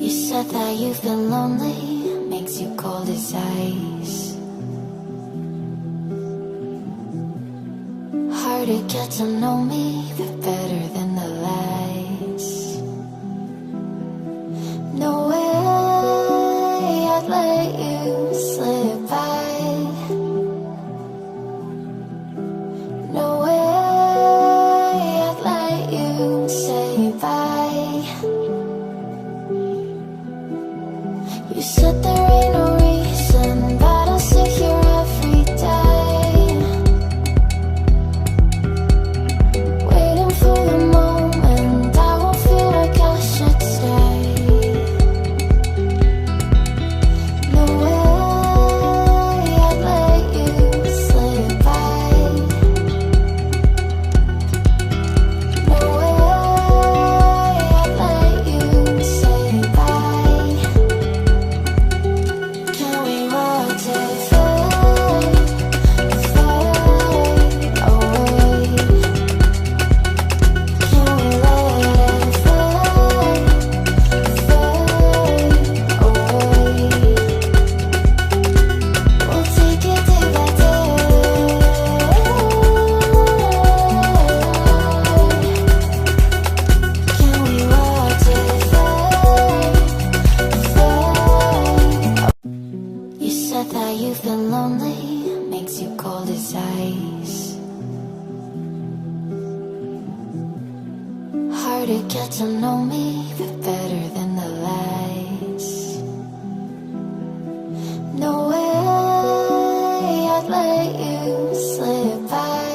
You said that you've been lonely, makes you cold as ice. Hard to get to know me, but better than the lies. No way I'd let you slip by. No way I'd let you say bye. You said there ain't no reason, but I'll sit here every day, waiting for the moment I won't feel like I should stay. No way I'd let you slip by. No way I'd let you say bye. Can we watch it fade, fade away? Can we let it fade, fade away? We'll take it day by day. Can we watch it fade, fade? You said that you've been lonely, makes you cold as ice. Hard to get to know me, but better than the lies. No way I'd let you slip by.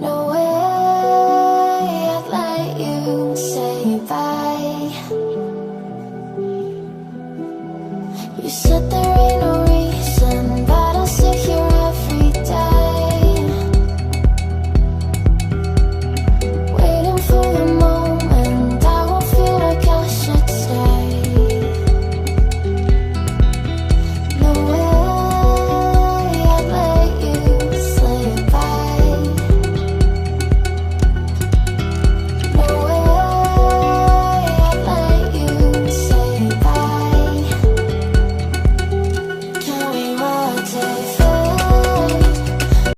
No way I'd let you say bye. You said that